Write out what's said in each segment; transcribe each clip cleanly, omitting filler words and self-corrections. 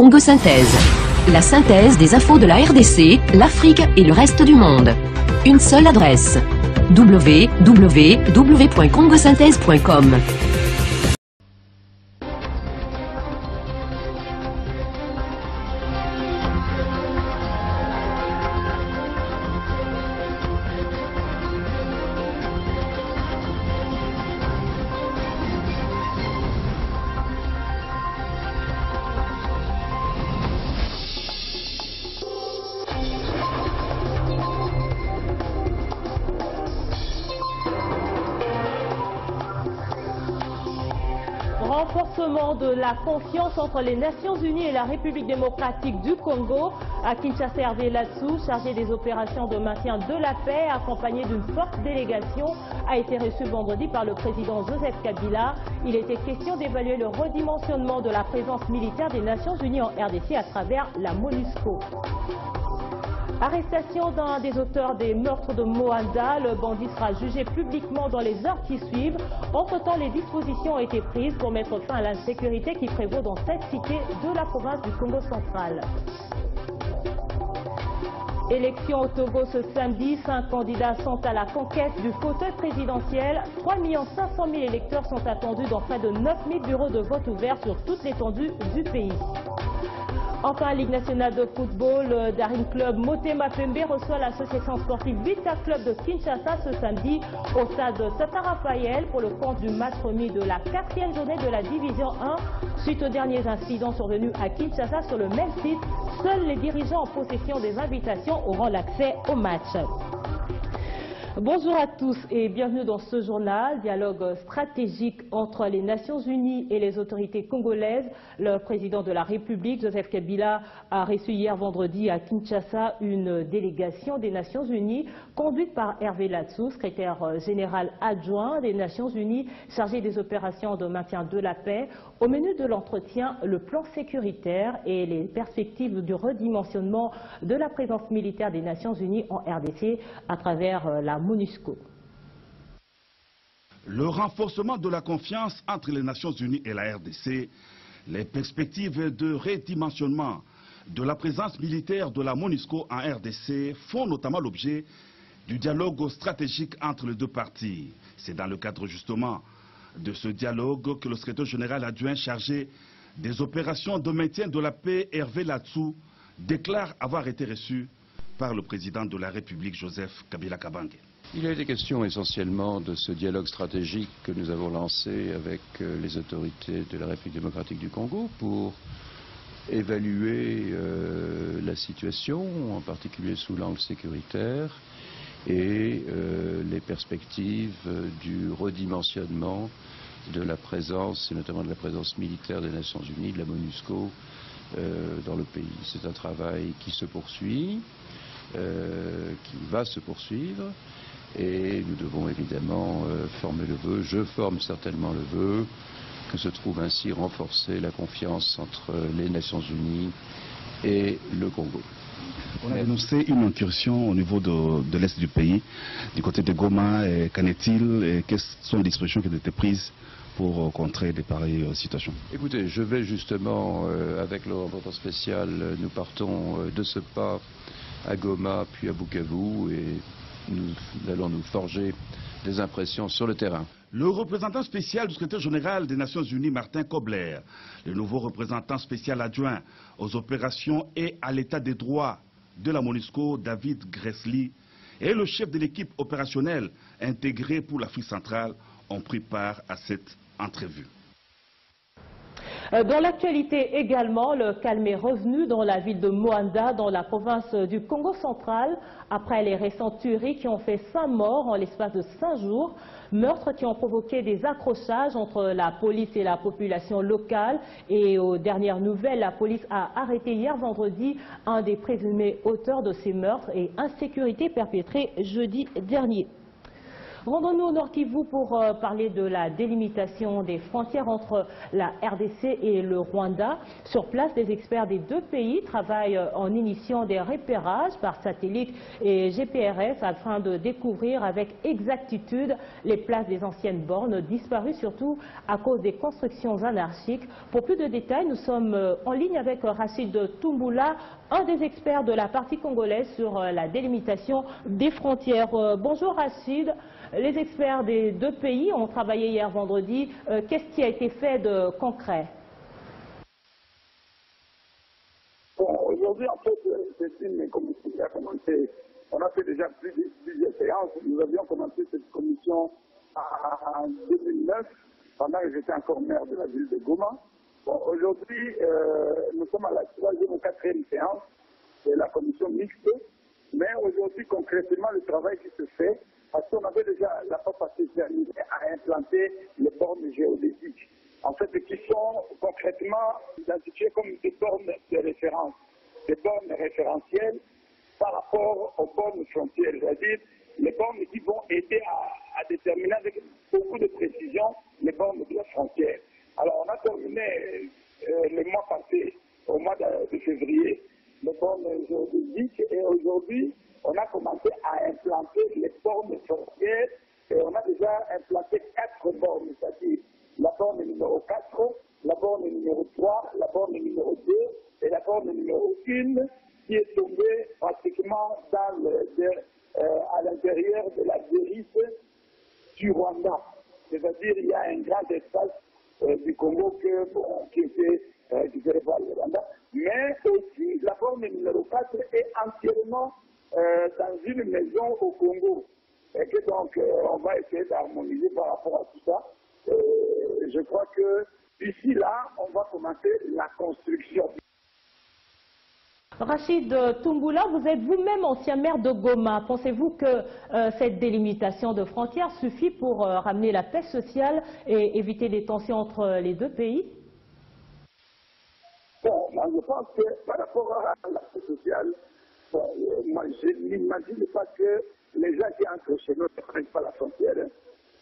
Congo Synthèse. La synthèse des infos de la RDC, l'Afrique et le reste du monde. Une seule adresse. www.congosynthèse.com. Renforcement de la confiance entre les Nations Unies et la République démocratique du Congo. À Kinshasa, Hervé Latsou, chargé des opérations de maintien de la paix, accompagné d'une forte délégation, a été reçu vendredi par le président Joseph Kabila. Il était question d'évaluer le redimensionnement de la présence militaire des Nations Unies en RDC à travers la MONUSCO. Arrestation d'un des auteurs des meurtres de Moanda, le bandit sera jugé publiquement dans les heures qui suivent. Entre-temps, les dispositions ont été prises pour mettre fin à l'insécurité qui prévaut dans cette cité de la province du Congo central. Élection au Togo ce samedi, 5 candidats sont à la conquête du fauteuil présidentiel. 3 500 000 électeurs sont attendus dans près de 9 000 bureaux de vote ouverts sur toute l'étendue du pays. Enfin, Ligue nationale de football, le Daring Club Motema Pembe reçoit l'association sportive Vita Club de Kinshasa ce samedi au stade Tata Raphaël pour le compte du match remis de la 4e journée de la Division 1. Suite aux derniers incidents survenus à Kinshasa sur le même site, seuls les dirigeants en possession des invitations auront l'accès au match. Bonjour à tous et bienvenue dans ce journal, dialogue stratégique entre les Nations Unies et les autorités congolaises. Le président de la République, Joseph Kabila, a reçu hier vendredi à Kinshasa une délégation des Nations Unies conduite par Hervé Latsou, secrétaire général adjoint des Nations Unies chargé des opérations de maintien de la paix. Au menu de l'entretien, le plan sécuritaire et les perspectives du redimensionnement de la présence militaire des Nations Unies en RDC à travers la MONUSCO. Le renforcement de la confiance entre les Nations Unies et la RDC, les perspectives de redimensionnement de la présence militaire de la MONUSCO en RDC font notamment l'objet du dialogue stratégique entre les deux parties. C'est dans le cadre justement de ce dialogue que le secrétaire général adjoint chargé des opérations de maintien de la paix, Hervé Latsou, déclare avoir été reçu par le président de la République, Joseph Kabila Kabange. Il a été question essentiellement de ce dialogue stratégique que nous avons lancé avec les autorités de la République démocratique du Congo pour évaluer la situation, en particulier sous l'angle sécuritaire, et les perspectives du redimensionnement de la présence, et notamment de la présence militaire des Nations Unies, de la MONUSCO, dans le pays. C'est un travail qui se poursuit, qui va se poursuivre, et nous devons évidemment former le vœu, je forme certainement le vœu, que se trouve ainsi renforcer la confiance entre les Nations Unies et le Congo. On a annoncé une incursion au niveau de l'est du pays, du côté de Goma. Qu'en est-il et quelles sont les dispositions qui ont été prises pour contrer de pareilles situations? Écoutez, je vais justement, avec le représentant spécial, nous partons de ce pas à Goma, puis à Bukavu, et nous allons nous forger des impressions sur le terrain. Le représentant spécial du secrétaire général des Nations Unies, Martin Kobler, le nouveau représentant spécial adjoint aux opérations et à l'état des droits de la MONUSCO, David Gressly, et le chef de l'équipe opérationnelle intégrée pour l'Afrique centrale ont pris part à cette entrevue. Dans l'actualité également, le calme est revenu dans la ville de Moanda, dans la province du Congo central, après les récentes tueries qui ont fait 5 morts en l'espace de 5 jours. Meurtres qui ont provoqué des accrochages entre la police et la population locale. Et aux dernières nouvelles, la police a arrêté hier vendredi un des présumés auteurs de ces meurtres et insécurité perpétrée jeudi dernier. Rendons-nous au Nord Kivu pour parler de la délimitation des frontières entre la RDC et le Rwanda. Sur place, des experts des deux pays travaillent en initiant des repérages par satellite et GPRS afin de découvrir avec exactitude les places des anciennes bornes disparues, surtout à cause des constructions anarchiques. Pour plus de détails, nous sommes en ligne avec Rachid Toumbula, un des experts de la partie congolaise sur la délimitation des frontières. Bonjour Rachid, les experts des deux pays ont travaillé hier vendredi. Qu'est-ce qui a été fait de concret? Bon, aujourd'hui, en fait, c'est une commission qui a commencé. On a fait déjà plusieurs séances. Nous avions commencé cette commission en 2009, pendant que j'étais encore maire de la ville de Goma. Bon, aujourd'hui, nous sommes à la 3e ou 4e séance de la commission mixte. Mais aujourd'hui, concrètement, le travail qui se fait, parce qu'on avait déjà la fois passée terminé à implanter les bornes géodésiques. En fait, qui sont concrètement identifiées comme des bornes de référence, des bornes référentielles par rapport aux bornes frontières, c'est-à-dire les bornes qui vont aider à déterminer avec beaucoup de précision les bornes de la frontière. Alors, on a terminé le mois passé, au mois de février, les bornes géodésiques, et aujourd'hui, on a commencé à implanter les bornes frontières, et on a déjà implanté 4 bornes, c'est-à-dire la borne numéro 4, la borne numéro 3, la borne numéro 2 et la borne numéro 1 qui est tombée pratiquement à l'intérieur de la dérive du Rwanda. C'est-à-dire il y a un grand espace du Congo qui était récupéré par le Rwanda. Mais aussi la borne numéro 4 est entièrement dans une maison au Congo. Et que donc on va essayer d'harmoniser par rapport à tout ça. Je crois que d'ici là, on va commencer la construction. Rachid Toumbula, vous êtes vous-même ancien maire de Goma. Pensez-vous que cette délimitation de frontières suffit pour ramener la paix sociale et éviter les tensions entre les deux pays? Bon, moi je pense que par rapport à la paix sociale, bon, moi je n'imagine pas que les gens qui entrent chez nous ne connaissent pas la frontière.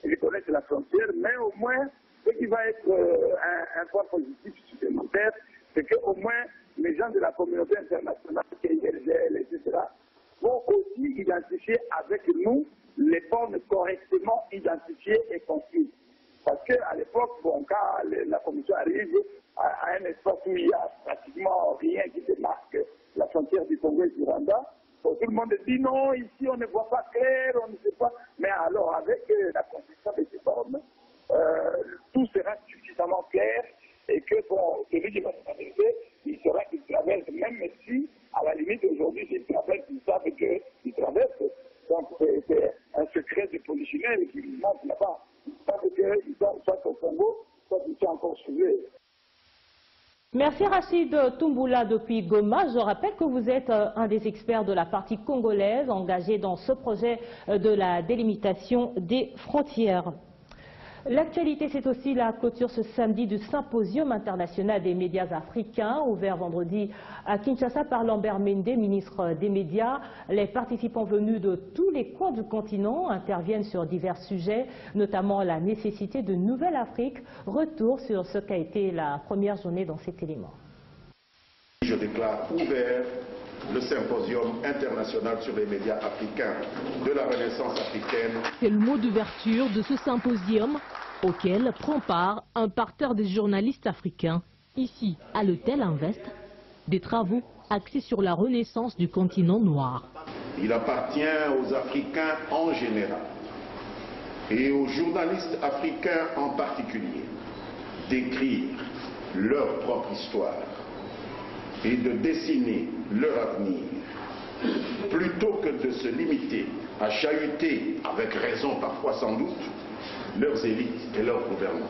Ils connaissent la frontière, mais au moins, ce qui va être un point positif supplémentaire, c'est qu'au moins les gens de la communauté internationale, KRGL, etc., vont aussi identifier avec nous les bornes correctement identifiées et conçues. Parce qu'à l'époque, bon, quand la commission arrive à un espace où il n'y a pratiquement rien qui démarque la frontière du Congo et du Rwanda, bon, tout le monde dit non, ici on ne voit pas clair, on ne sait pas. Mais alors, avec la construction de ces bornes, tout sera suffisamment clair et que bon, celui qui va traverser, il saura qu'il traverse, même si, à la limite, aujourd'hui, s'il traverse, ils savent qu'il traverse. Donc, c'est un secret du polichinelle qui lui montre là-bas. Ils savent qu'ils sont soit au Congo, soit ils sont encore suivés. Merci Rachid Toumbula depuis Goma. Je rappelle que vous êtes un des experts de la partie congolaise engagé dans ce projet de la délimitation des frontières. L'actualité, c'est aussi la clôture ce samedi du Symposium international des médias africains, ouvert vendredi à Kinshasa par Lambert Mende, ministre des médias. Les participants venus de tous les coins du continent interviennent sur divers sujets, notamment la nécessité de Nouvelle Afrique. Retour sur ce qu'a été la première journée dans cet élément. Je déclare ouvert le Symposium international sur les médias africains de la Renaissance africaine. C'est le mot d'ouverture de ce symposium auquel prend part un parterre des journalistes africains. Ici, à l'hôtel Invest, des travaux axés sur la renaissance du continent noir. Il appartient aux Africains en général et aux journalistes africains en particulier d'écrire leur propre histoire et de dessiner leur avenir, plutôt que de se limiter à chahuter, avec raison parfois sans doute, leurs élites et leurs gouvernements.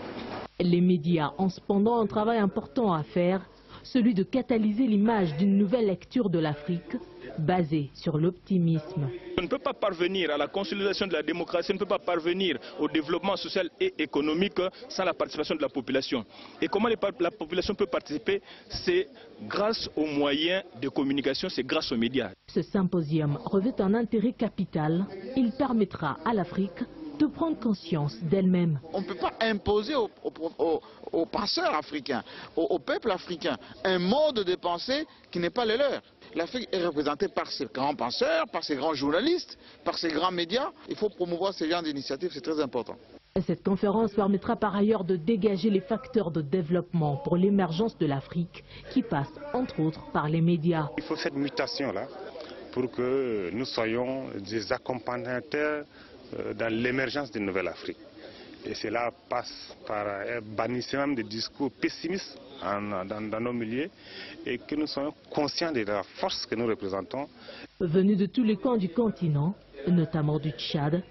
Les médias ont cependant un travail important à faire, celui de catalyser l'image d'une nouvelle lecture de l'Afrique basée sur l'optimisme. On ne peut pas parvenir à la consolidation de la démocratie, on ne peut pas parvenir au développement social et économique sans la participation de la population. Et comment la population peut participer? C'est grâce aux moyens de communication, c'est grâce aux médias. Ce symposium revêt un intérêt capital. Il permettra à l'Afrique de prendre conscience d'elles-mêmes. On ne peut pas imposer aux penseurs africains, au peuple africain, un mode de pensée qui n'est pas le leur. L'Afrique est représentée par ses grands penseurs, par ses grands journalistes, par ses grands médias. Il faut promouvoir ce genre d'initiatives, c'est très important. Cette conférence permettra par ailleurs de dégager les facteurs de développement pour l'émergence de l'Afrique qui passe entre autres par les médias. Il faut cette mutation-là pour que nous soyons des accompagnateurs dans l'émergence d'une nouvelle Afrique. Et cela passe par un bannissement des discours pessimistes dans nos milieux et que nous soyons conscients de la force que nous représentons. Venus de tous les coins du continent, notamment du Tchad,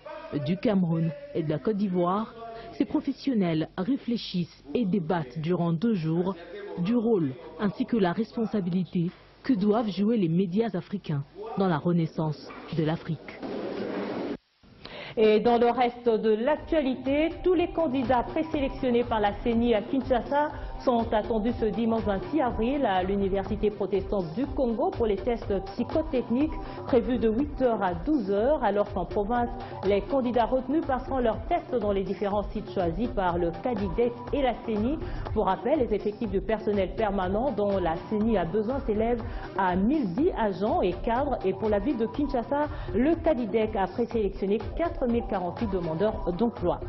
du Cameroun et de la Côte d'Ivoire, ces professionnels réfléchissent et débattent durant 2 jours du rôle ainsi que la responsabilité que doivent jouer les médias africains dans la renaissance de l'Afrique. Et dans le reste de l'actualité, tous les candidats présélectionnés par la CENI à Kinshasa sont attendus ce dimanche 26 avril à l'Université protestante du Congo pour les tests psychotechniques prévus de 8h à 12h, alors qu'en province, les candidats retenus passeront leurs tests dans les différents sites choisis par le CADIDEC et la CENI. Pour rappel, les effectifs du personnel permanent dont la CENI a besoin s'élèvent à 1010 agents et cadres. Et pour la ville de Kinshasa, le CADIDEC a présélectionné 4048 demandeurs d'emploi.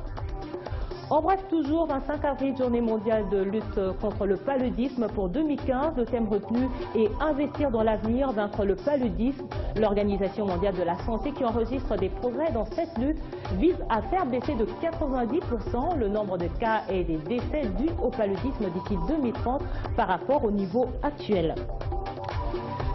En bref, toujours 25 avril, journée mondiale de lutte contre le paludisme pour 2015. Le thème retenu est investir dans l'avenir, vaincre le paludisme. L'Organisation mondiale de la santé, qui enregistre des progrès dans cette lutte, vise à faire baisser de 90% le nombre de cas et des décès dus au paludisme d'ici 2030 par rapport au niveau actuel.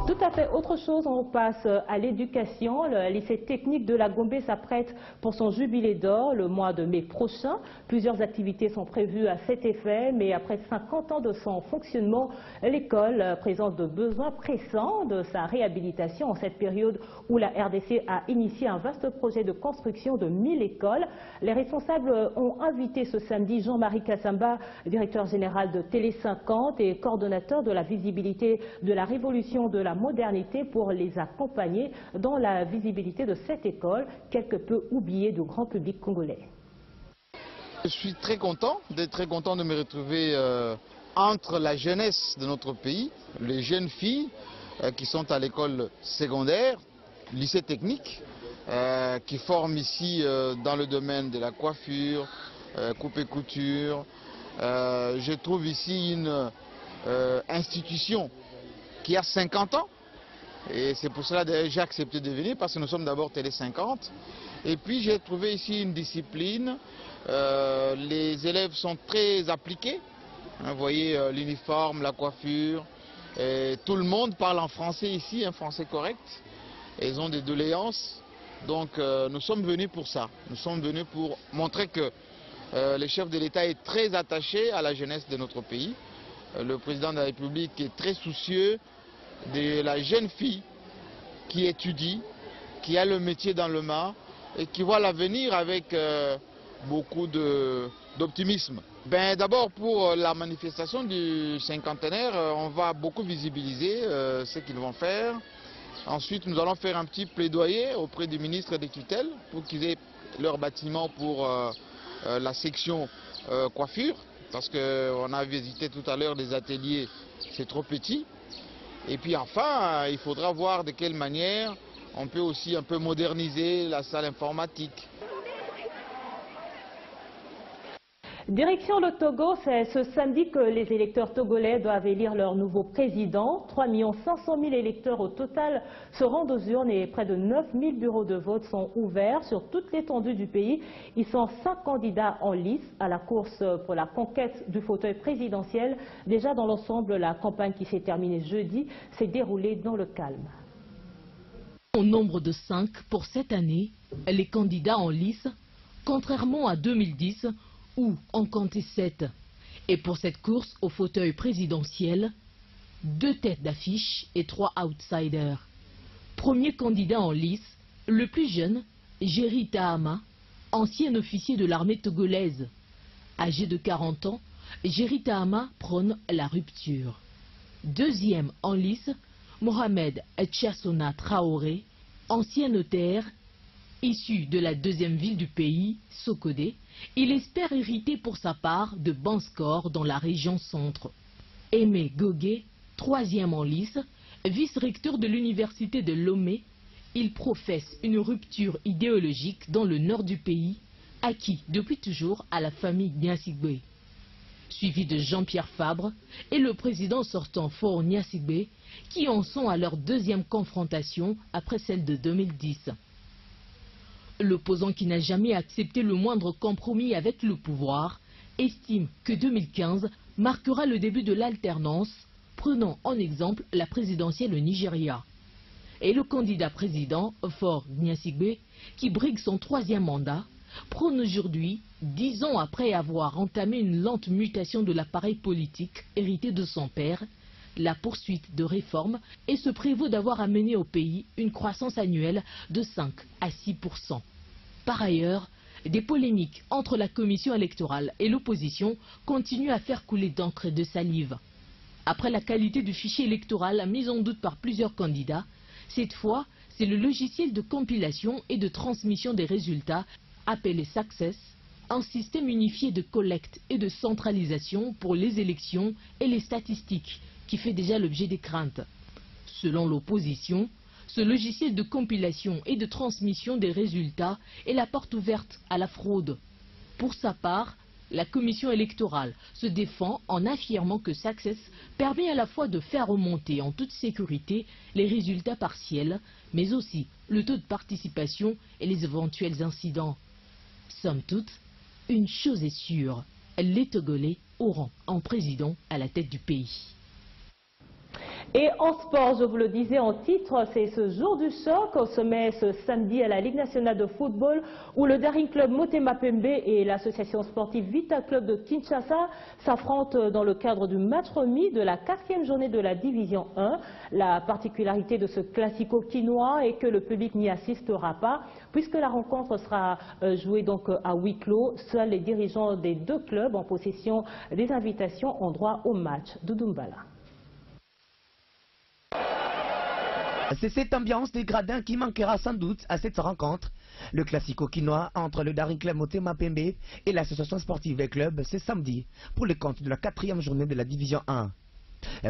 Tout à fait autre chose, on passe à l'éducation. Le lycée technique de la Gombe s'apprête pour son jubilé d'or le mois de mai prochain. Plusieurs activités sont prévues à cet effet, mais après 50 ans de son fonctionnement, l'école présente de besoins pressants de sa réhabilitation en cette période où la RDC a initié un vaste projet de construction de 1000 écoles. Les responsables ont invité ce samedi Jean-Marie Kassamba, directeur général de Télé 50 et coordonnateur de la visibilité de la révolution de la modernité, pour les accompagner dans la visibilité de cette école, quelque peu oubliée du grand public congolais. Je suis très content de me retrouver entre la jeunesse de notre pays, les jeunes filles qui sont à l'école secondaire, lycée technique, qui forment ici dans le domaine de la coiffure, coupe et couture. Je trouve ici une institution qui a 50 ans, et c'est pour cela que j'ai accepté de venir, parce que nous sommes d'abord Télé 50, et puis j'ai trouvé ici une discipline, les élèves sont très appliqués, vous voyez l'uniforme, la coiffure, et tout le monde parle en français ici, un français correct, et ils ont des doléances, donc nous sommes venus pour ça, nous sommes venus pour montrer que le chef de l'État est très attaché à la jeunesse de notre pays. Le président de la République est très soucieux de la jeune fille qui étudie, qui a le métier dans le main et qui voit l'avenir avec beaucoup d'optimisme. D'abord, pour la manifestation du cinquantenaire, on va beaucoup visibiliser ce qu'ils vont faire. Ensuite, nous allons faire un petit plaidoyer auprès du ministre des tutelles pour qu'ils aient leur bâtiment pour la section coiffure. Parce qu'on a visité tout à l'heure des ateliers, c'est trop petit. Et puis enfin, il faudra voir de quelle manière on peut aussi un peu moderniser la salle informatique. Direction le Togo, c'est ce samedi que les électeurs togolais doivent élire leur nouveau président. 3 500 000 électeurs au total se rendent aux urnes et près de 9 000 bureaux de vote sont ouverts sur toute l'étendue du pays. Ils sont 5 candidats en lice à la course pour la conquête du fauteuil présidentiel. Déjà dans l'ensemble, la campagne qui s'est terminée jeudi s'est déroulée dans le calme. Au nombre de 5 pour cette année, les candidats en lice, contrairement à 2010, où on comptait 7. Et pour cette course au fauteuil présidentiel, 2 têtes d'affiche et 3 outsiders. Premier candidat en lice, le plus jeune, Géry Tahama, ancien officier de l'armée togolaise. Âgé de 40 ans, Géry Tahama prône la rupture. Deuxième en lice, Mohamed Tchassona Traoré, ancien notaire, Issu de la deuxième ville du pays, Sokodé, il espère hériter pour sa part de bons scores dans la région centre. Aimé Gogué, troisième en lice, vice-recteur de l'université de Lomé, il professe une rupture idéologique dans le nord du pays, acquis depuis toujours à la famille Niasigbe. Suivi de Jean-Pierre Fabre et le président sortant Faure Niasigbe, qui en sont à leur deuxième confrontation après celle de 2010. L'opposant qui n'a jamais accepté le moindre compromis avec le pouvoir estime que 2015 marquera le début de l'alternance, prenant en exemple la présidentielle au Nigeria. Et le candidat président, Faure Niasigbe, qui brigue son troisième mandat, prône aujourd'hui, 10 ans après avoir entamé une lente mutation de l'appareil politique hérité de son père, la poursuite de réformes et se prévaut d'avoir amené au pays une croissance annuelle de 5 à 6%. Par ailleurs, des polémiques entre la commission électorale et l'opposition continuent à faire couler d'encre et de salive. Après la qualité du fichier électoral mise en doute par plusieurs candidats, cette fois, c'est le logiciel de compilation et de transmission des résultats, appelé Success, un système unifié de collecte et de centralisation pour les élections et les statistiques, qui fait déjà l'objet des craintes. Selon l'opposition, ce logiciel de compilation et de transmission des résultats est la porte ouverte à la fraude. Pour sa part, la commission électorale se défend en affirmant que Success permet à la fois de faire remonter en toute sécurité les résultats partiels, mais aussi le taux de participation et les éventuels incidents. Somme toute, une chose est sûre, les Togolais auront un président à la tête du pays. Et en sport, je vous le disais en titre, c'est ce jour du choc au sommet ce samedi à la Ligue nationale de football où le Daring Club Motema Pembe et l'association sportive Vita Club de Kinshasa s'affrontent dans le cadre du match remis de la 4e journée de la Division 1. La particularité de ce classico quinois est que le public n'y assistera pas puisque la rencontre sera jouée donc à huis clos. Seuls les dirigeants des deux clubs en possession des invitations ont droit au match. Doudumbala. C'est cette ambiance des gradins qui manquera sans doute à cette rencontre. Le classico quinois entre le Daring Club Motema Pembe et l'association sportive des clubs, c'est samedi pour le compte de la 4e journée de la Division 1.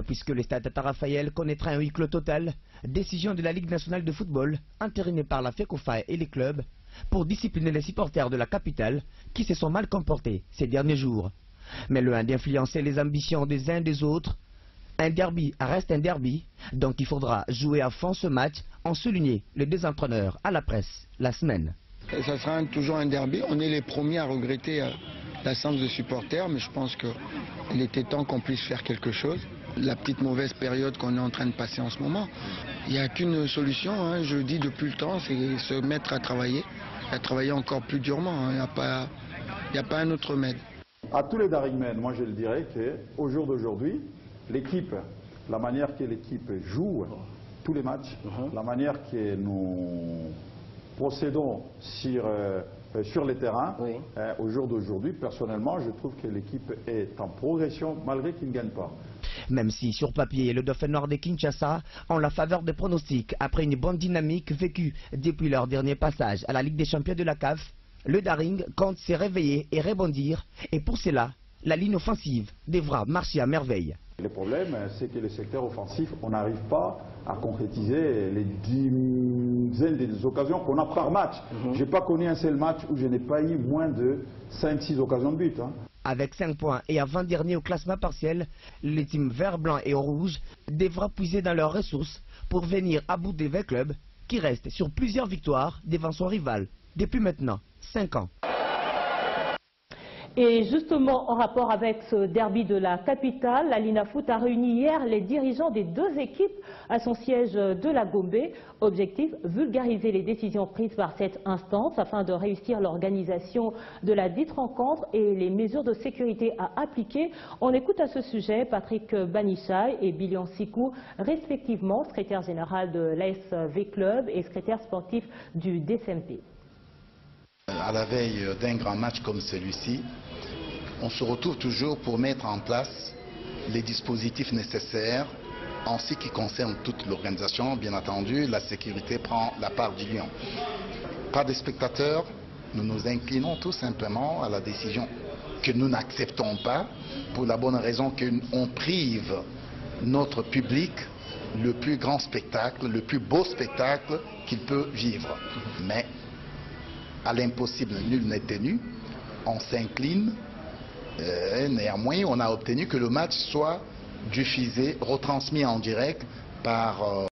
Puisque le stade Tata Raphaël connaîtra un huis clos total, décision de la Ligue nationale de football, entérinée par la FECOFA et les clubs, pour discipliner les supporters de la capitale qui se sont mal comportés ces derniers jours. Mais loin d'influencer les ambitions des uns des autres, un derby reste un derby, donc il faudra jouer à fond ce match, en souligné les deux entraîneurs à la presse la semaine. Ça sera toujours un derby, on est les premiers à regretter l'absence de supporters, mais je pense qu'il était temps qu'on puisse faire quelque chose. La petite mauvaise période qu'on est en train de passer en ce moment, il n'y a qu'une solution, hein, je le dis depuis le temps, c'est se mettre à travailler encore plus durement, il n'y a pas un autre remède. À tous les Daringmen, moi je le dirais qu'au jour d'aujourd'hui, l'équipe, la manière que l'équipe joue tous les matchs, la manière que nous procédons sur les terrains, au jour d'aujourd'hui, personnellement, je trouve que l'équipe est en progression malgré qu'il ne gagne pas. Même si sur papier, le Dauphin Noir de Kinshasa ont la faveur des pronostics après une bonne dynamique vécue depuis leur dernier passage à la Ligue des Champions de la CAF, le Daring compte se réveiller et rebondir, et pour cela, la ligne offensive devra marcher à merveille. Le problème, c'est que le secteur offensif, on n'arrive pas à concrétiser les dizaines des occasions qu'on a par match. Je n'ai pas connu un seul match où je n'ai pas eu moins de 5-6 occasions de but. Avec 5 points et avant-dernier au classement partiel, les teams vert, blanc et rouge devra puiser dans leurs ressources pour venir à bout des 20 clubs qui restent sur plusieurs victoires devant son rival depuis maintenant 5 ans. Et justement, en rapport avec ce derby de la capitale, la Lina Foot a réuni hier les dirigeants des deux équipes à son siège de la Gombe. Objectif, vulgariser les décisions prises par cette instance afin de réussir l'organisation de la dite rencontre et les mesures de sécurité à appliquer. On écoute à ce sujet Patrick Banichai et Bilian Sikou, respectivement secrétaire général de l'ASV Club et secrétaire sportif du DSMP. À la veille d'un grand match comme celui-ci, on se retrouve toujours pour mettre en place les dispositifs nécessaires en ce qui concerne toute l'organisation. Bien entendu, la sécurité prend la part du lion. pas de spectateurs, nous nous inclinons tout simplement à la décision que nous n'acceptons pas, pour la bonne raison qu'on prive notre public le plus grand spectacle, le plus beau spectacle qu'il peut vivre. Mais à l'impossible, nul n'est tenu, on s'incline, néanmoins on a obtenu que le match soit diffusé, retransmis en direct par